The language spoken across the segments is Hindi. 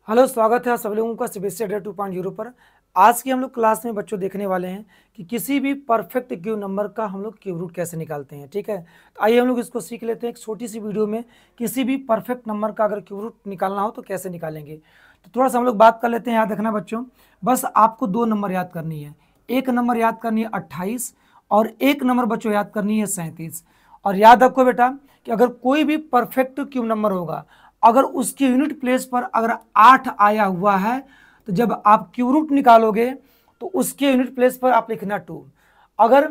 हेलो, स्वागत है आप सभी लोगों का सीबीएसई अड्डा 2.0 पर। आज की हम लोग क्लास में बच्चों देखने वाले हैं कि किसी भी परफेक्ट क्यूब नंबर का हम लोग क्यूब रूट कैसे निकालते हैं। ठीक है, तो आइए हम लोग इसको सीख लेते हैं एक छोटी सी वीडियो में। किसी भी परफेक्ट नंबर का अगर क्यूब रूट निकालना हो तो कैसे निकालेंगे, तो थोड़ा सा हम लोग बात कर लेते हैं। याद रखना बच्चों, बस आपको दो नंबर याद करनी है। एक नंबर याद करनी है 28 और एक नंबर बच्चों याद करनी है 37। और याद रखो बेटा कि अगर कोई भी परफेक्ट क्यूब नंबर होगा, अगर उसके यूनिट प्लेस पर अगर 8 आया हुआ है, तो जब आप क्यूब रूट निकालोगे तो उसके यूनिट प्लेस पर आप लिखना 2। अगर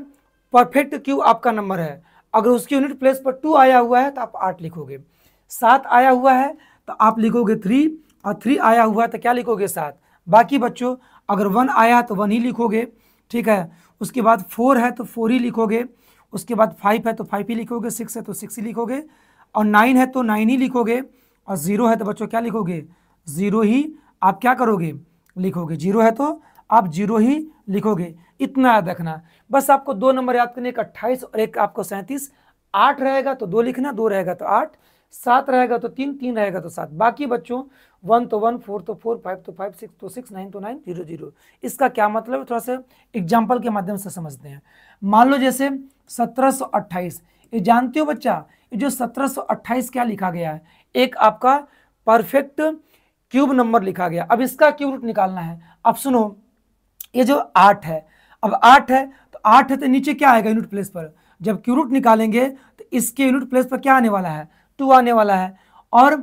परफेक्ट क्यूब आपका नंबर है, अगर उसके यूनिट प्लेस पर 2 आया हुआ है तो आप 8 लिखोगे। 7 आया हुआ है तो आप लिखोगे 3, और 3 आया हुआ है तो क्या लिखोगे 7। बाकी बच्चों अगर 1 आया है तो 1 ही लिखोगे। ठीक है, उसके बाद 4 है तो 4 ही लिखोगे। उसके बाद 5 है तो 5 ही लिखोगे। 6 है तो 6 ही लिखोगे। और 9 है तो 9 ही लिखोगे। और 0 है तो बच्चों क्या लिखोगे, 0 ही आप क्या करोगे, लिखोगे। 0 है तो आप 0 ही लिखोगे। इतना याद रखना। बस आपको दो नंबर याद करने, एक 28 और एक आपको 37। 8 रहेगा तो 2 लिखना, 2 रहेगा तो 8, 7 रहेगा तो 3, 3 रहेगा तो 7। बाकी बच्चों 1 तो 1, 4 तो 4, 5 तो 5, 6 तो 6, 9 तो 9, 0 0। इसका क्या मतलब है, थोड़ा सा एग्जाम्पल के माध्यम से समझते हैं। मान लो जैसे 1728, ये जानते हो बच्चा, ये जो 1728 क्या लिखा गया है, एक आपका परफेक्ट क्यूब नंबर लिखा गया। अब इसका क्यूब रूट निकालना है। अब सुनो, ये जो 8 है, अब 8 है तो 8 है तो नीचे क्या आएगा यूनिट प्लेस पर। जब क्यूब रूट निकालेंगे तो इसके यूनिट प्लेस पर क्या आने वाला है, 2 आने वाला है। और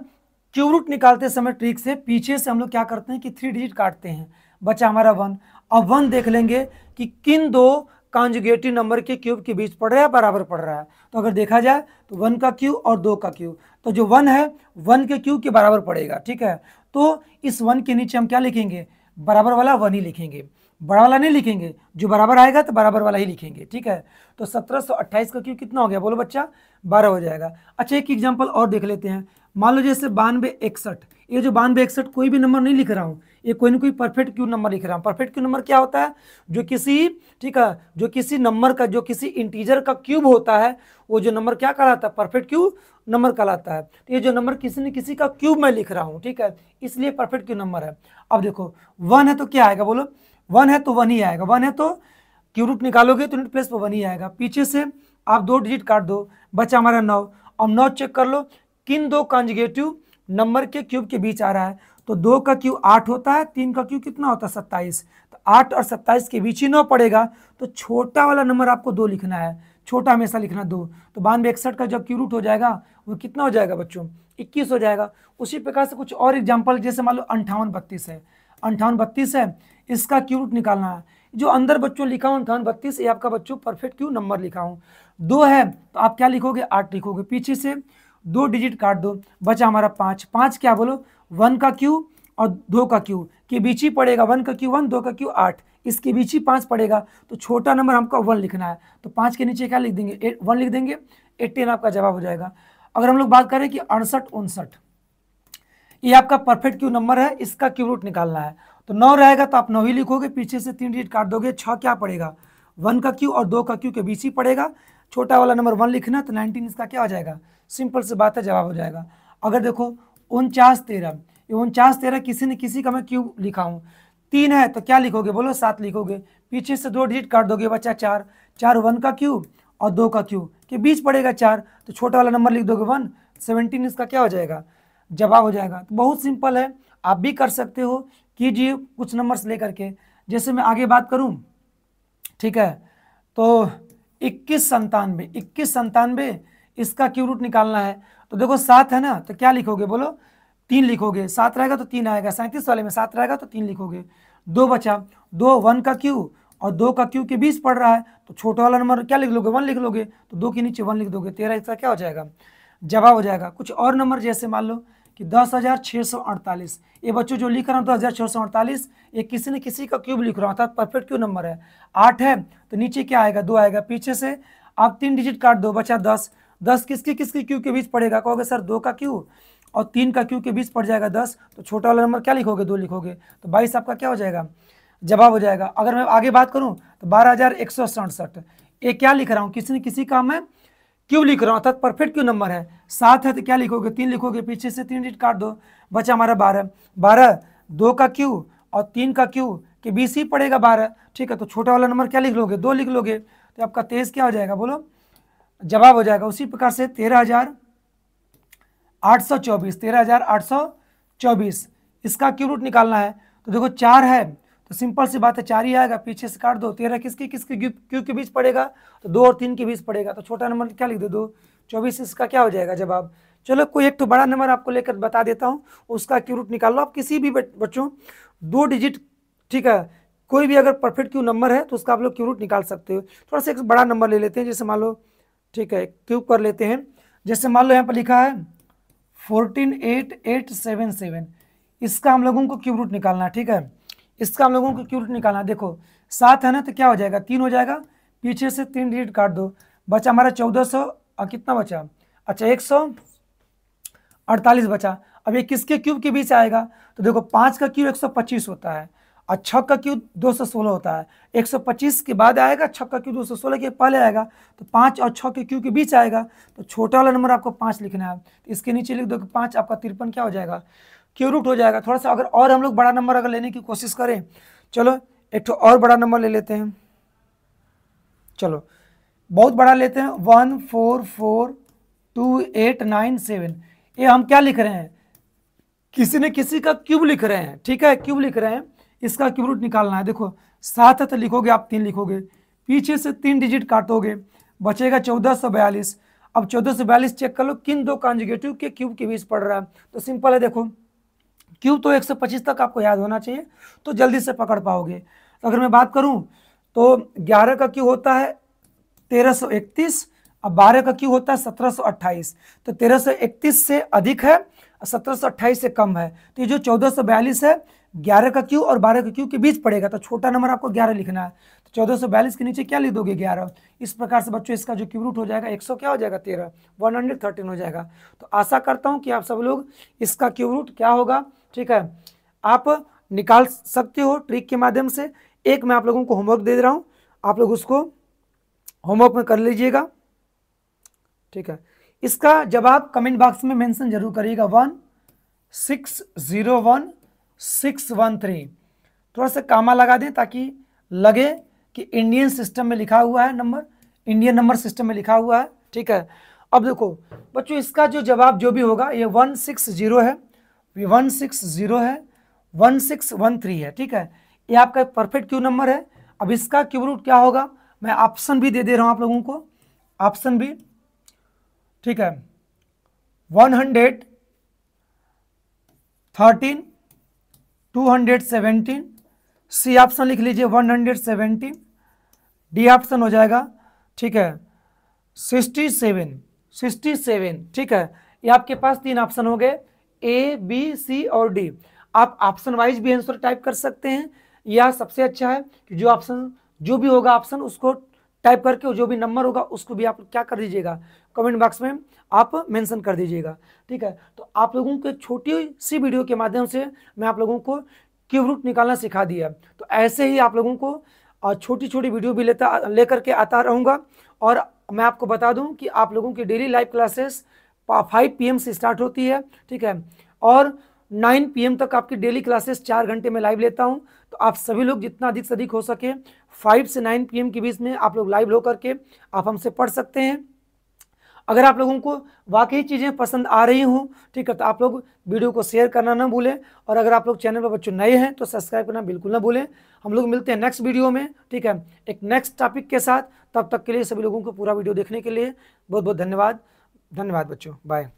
क्यूब रूट निकालते समय ट्रिक से पीछे से हम लोग क्या करते हैं कि 3 डिजिट काटते हैं, बचा हमारा 1। अब 1 देख लेंगे कि किन दो कॉन्जुगेटिव नंबर के क्यूब के बीच पड़ रहा है, बराबर पड़ रहा है। तो अगर देखा जाए तो 1 का क्यूब और 2 का क्यूब, तो जो 1 है 1 के क्यूब के बराबर पड़ेगा। ठीक है, तो इस 1 के नीचे हम क्या लिखेंगे, बराबर वाला 1 ही लिखेंगे, बड़ा वाला नहीं लिखेंगे। जो बराबर आएगा तो बराबर वाला ही लिखेंगे। ठीक है, तो 1728 का क्यूब कितना हो गया, बोलो बच्चा, 12 हो जाएगा। अच्छा, एक एग्जांपल और देख लेते हैं। मान लो जैसे 9261, ये जो 9261 कोई भी नंबर नहीं लिख रहा हूँ, ये कोई ना कोई परफेक्ट क्यूब नंबर लिख रहा हूँ। परफेक्ट क्यूब नंबर क्या होता है, जो किसी, ठीक है, जो किसी नंबर का, जो किसी इंटीजर का क्यूब होता है, वो जो नंबर क्या कहलाता है, परफेक्ट क्यूब नंबर कहलाता है। तो ये जो नंबर किसी न किसी का क्यूब मैं लिख रहा हूँ, ठीक है, इसलिए परफेक्ट क्यूब नंबर है। अब देखो 1 है तो क्या आएगा, बोलो, 1 है तो 1 ही आएगा। 1 है तो क्यूब रूट निकालोगे तो यूनिट प्लेस पर 1 ही आएगा। पीछे से आप 2 डिजिट काट दो, बचा हमारा 9। अब 9 चेक कर लो किन दो कॉन्जुगेटिव नंबर के क्यूब के बीच आ रहा है। तो 2 का क्यूब 8 होता है, 3 का क्यूब कितना होता है, 27। तो 8 और 27 के बीच ही 9 पड़ेगा, तो छोटा वाला नंबर आपको 2 लिखना है। छोटा हमेशा लिखना 2। तो 9261 का जब क्यूब रूट हो जाएगा वो कितना हो जाएगा बच्चों, 21 हो जाएगा। उसी प्रकार से कुछ और एग्जाम्पल, जैसे मान लो 5832 है, 5832 है, इसका क्यूब रूट निकालना है। जो अंदर बच्चों लिखा हूँ 5832, ये आपका बच्चों परफेक्ट क्यूब नंबर लिखा हूँ। 2 है तो आप क्या लिखोगे, 8 लिखोगे। पीछे से 2 डिजिट काट दो, बचा हमारा 5। 5 क्या, बोलो, 1 का क्यूब और 2 का क्यूब के बीच ही पड़ेगा। 1 का क्यूब 1, 2 का क्यूब 8, इसके बीच ही 5 पड़ेगा। तो छोटा नंबर हमको 1 लिखना है, तो 5 के नीचे क्या लिख देंगे, 1 लिख देंगे। 18 आपका जवाब हो जाएगा। अगर हम लोग बात करें कि 68 59, ये आपका परफेक्ट क्यूब नंबर है, इसका क्यूब रूट निकालना है। तो 9 रहेगा तो आप 9 ही लिखोगे। पीछे से 3 डिजिट काट दोगे। 6 क्या पड़ेगा, 1 का क्यूब और 2 का क्यूब के बीच ही पड़ेगा। छोटा वाला नंबर 1 लिखना, तो 19 इसका क्या हो जाएगा, सिंपल सी बात है, जवाब हो जाएगा। अगर देखो 49 13, ये 49 13 किसी न किसी का मैं क्यूब लिखा हूँ। 3 है तो क्या लिखोगे, बोलो, 7 लिखोगे। पीछे से 2 डिजिट काट दोगे, बच्चा 4। 4 1 का क्यूब और 2 का क्यूब के बीच पड़ेगा 4, तो छोटा वाला नंबर लिख दोगे 1। 17 इसका क्या हो जाएगा, जवाब हो जाएगा। तो बहुत सिंपल है, आप भी कर सकते हो, कीजिए कुछ नंबर्स लेकर के। जैसे मैं आगे बात करूं, ठीक है, तो 2197 इसका क्यूब रूट निकालना है। तो देखो 7 है ना, तो क्या लिखोगे, बोलो, 3 लिखोगे। 7 रहेगा तो 3 आएगा। 37 वाले में 7 रहेगा तो 3 लिखोगे। 2 बचा, 2 1 का क्यूब और 2 का क्यूब के बीच पड़ रहा है, तो छोटा वाला नंबर क्या लिख लोगे, 1 लिख लोगे। तो 2 के नीचे 1 लिख दोगे। 13 इसका क्या हो जाएगा, जवाब हो जाएगा। कुछ और नंबर, जैसे मान लो कि 10,648, ये बच्चों जो लिख रहा हूँ 10,648, ये किसी न किसी का क्यूब लिख रहा हूँ, अर्थात परफेक्ट क्यूब नंबर है। 8 है तो नीचे क्या आएगा, 2 आएगा। पीछे से आप 3 डिजिट काट दो, बचा 10। 10 किसके किसके क्यूब के बीच पड़ेगा, कहोगे सर 2 का क्यूब और 3 का क्यूब के बीच पड़ जाएगा 10, तो छोटा वाला नंबर क्या लिखोगे, 2 लिखोगे। तो 22 आपका क्या हो जाएगा, जवाब हो जाएगा। अगर मैं आगे बात करूँ तो 12,167, ये क्या लिख रहा हूँ, किसी न किसी का मैं क्यूब लिख रहा हूँ, अर्थात परफेक्ट क्यूब नंबर है। 7 है तो क्या लिखोगे, 3 लिखोगे, पीछे से 3 डिजिट काट दो, बचा हमारा 12। 12 2 का क्यूब और 3 का क्यूब के बीच ही पड़ेगा 12, ठीक है। तो छोटा वाला नंबर क्या लिख लोगे, 2 लिख लोगे, तो आपका 23 क्या हो जाएगा, बोलो जवाब हो जाएगा। उसी प्रकार से 13,824, 13,824 इसका क्यूब रूट निकालना है। तो देखो 4 है तो सिंपल सी बात है 4 ही आएगा, पीछे से काट दो। 13 किसके किसके क्यूब के बीच पड़ेगा, तो 2 और 3 के बीच पड़ेगा, तो छोटा नंबर क्या लिख दो 2, 24 इसका क्या हो जाएगा जवाब। चलो कोई एक तो बड़ा नंबर आपको लेकर बता देता हूँ, उसका क्यूब रूट निकाल लो आप, किसी भी बच्चों 2 डिजिट, ठीक है। कोई भी अगर परफेक्ट क्यूब नंबर है तो उसका आप लोग क्यूब रूट निकाल सकते हो। थोड़ा सा एक बड़ा नंबर ले लेते हैं, जैसे मान लो, ठीक है, क्यूब कर लेते हैं। जैसे मान लो यहाँ पर लिखा है 14,8,877, इसका हम लोगों को क्यूब रूट निकालना है, ठीक है। इसका हम लोगों को क्यूब रूट निकालना है। देखो 7 है ना, तो क्या हो जाएगा, 3 हो जाएगा, पीछे से 3 डिजिट काट दो, बचा हमारा 1400 और कितना बचा, अच्छा 148 बचा। अब ये किसके क्यूब के बीच आएगा, तो देखो 5 का क्यूब 125 होता है और 6 का क्यूब 216 होता है। 125 के बाद आएगा, 6 का क्यूब 216 के पहले आएगा, तो 5 और 6 के क्यूब के बीच आएगा। तो छोटा वाला नंबर आपको 5 लिखना है, तो इसके नीचे लिख दो कि 5, आपका 53 क्या हो जाएगा, क्यूब रूट हो जाएगा। थोड़ा सा अगर और हम लोग बड़ा नंबर अगर लेने की कोशिश करें, चलो एक तो और बड़ा नंबर ले लेते हैं, चलो बहुत बड़ा लेते हैं, 1442897। ये हम क्या लिख रहे हैं, किसी ने किसी का क्यूब लिख रहे हैं, ठीक है, क्यूब लिख रहे हैं, इसका क्यूब रूट निकालना है। देखो 7 है तो लिखोगे आप 3 लिखोगे, पीछे से 3 डिजिट काटोगे, बचेगा 1442। अब 1442 चेक कर लो किन दो कॉन्जुगेटिव के क्यूब के बीच पड़ रहा है, तो सिंपल है, देखो क्यूब तो 125 तक आपको याद होना चाहिए, तो जल्दी से पकड़ पाओगे। तो अगर मैं बात करूं तो 11 का क्यूब होता है 1331, अब 12 का क्यूब होता है 1728, तो 1331 से अधिक है और 1728 से कम है, तो ये जो 1442 है 11 का क्यूब और 12 का क्यूब के बीच पड़ेगा, तो छोटा नंबर आपको 11 लिखना है। तो 1442 के नीचे क्या लिख दोगे, 11। इस प्रकार से बच्चों इसका जो क्यूब रूट हो जाएगा 100 क्या हो जाएगा, 13, 113 हो जाएगा। तो आशा करता हूँ कि आप सब लोग इसका क्यूब रूट क्या होगा, ठीक है, आप निकाल सकते हो ट्रिक के माध्यम से। एक मैं आप लोगों को होमवर्क दे रहा हूँ, आप लोग उसको होमवर्क में कर लीजिएगा, ठीक है। इसका जवाब कमेंट बॉक्स में मेंशन जरूर करिएगा, 1601613। थोड़ा सा कामा लगा दें ताकि लगे कि इंडियन सिस्टम में लिखा हुआ है नंबर, इंडियन नंबर सिस्टम में लिखा हुआ है, ठीक है। अब देखो बच्चों इसका जो जवाब जो भी होगा ये 160 है, 160 है, 1613 है, ठीक है। ये आपका परफेक्ट क्यूब नंबर है। अब इसका क्यूब रूट क्या होगा, मैं ऑप्शन भी दे रहा हूं आप लोगों को, ऑप्शन भी, ठीक है, 113, 217, सी ऑप्शन लिख लीजिए 117, डी ऑप्शन हो जाएगा, ठीक है, 67, ठीक है। ये आपके पास 3 ऑप्शन हो गए, ए बी सी और डी। आप ऑप्शन वाइज भी आंसर टाइप कर सकते हैं, या सबसे अच्छा है कि जो ऑप्शन जो भी होगा ऑप्शन उसको टाइप करके जो भी नंबर होगा उसको भी आप क्या कर दीजिएगा, कमेंट बॉक्स में आप मेंशन कर दीजिएगा, ठीक है। तो आप लोगों को छोटी सी वीडियो के माध्यम से मैं आप लोगों को क्यूब रूट निकालना सिखा दिया। तो ऐसे ही आप लोगों को छोटी छोटी वीडियो भी लेकर के आता रहूँगा। और मैं आपको बता दूं कि आप लोगों की डेली लाइव क्लासेस 5 PM से स्टार्ट होती है, ठीक है, और 9 PM तक आपकी डेली क्लासेस 4 घंटे में लाइव लेता हूं। तो आप सभी लोग जितना अधिक से अधिक हो सके 5 से 9 PM के बीच में आप लोग लाइव हो करके आप हमसे पढ़ सकते हैं। अगर आप लोगों को वाकई चीज़ें पसंद आ रही हों, ठीक है, तो आप लोग वीडियो को शेयर करना ना भूलें। और अगर आप लोग चैनल पर बच्चों नए हैं तो सब्सक्राइब करना बिल्कुल ना भूलें। हम लोग मिलते हैं नेक्स्ट वीडियो में, ठीक है, एक नेक्स्ट टॉपिक के साथ। तब तक के लिए सभी लोगों को पूरा वीडियो देखने के लिए बहुत बहुत धन्यवाद। धन्यवाद बच्चों, बाय।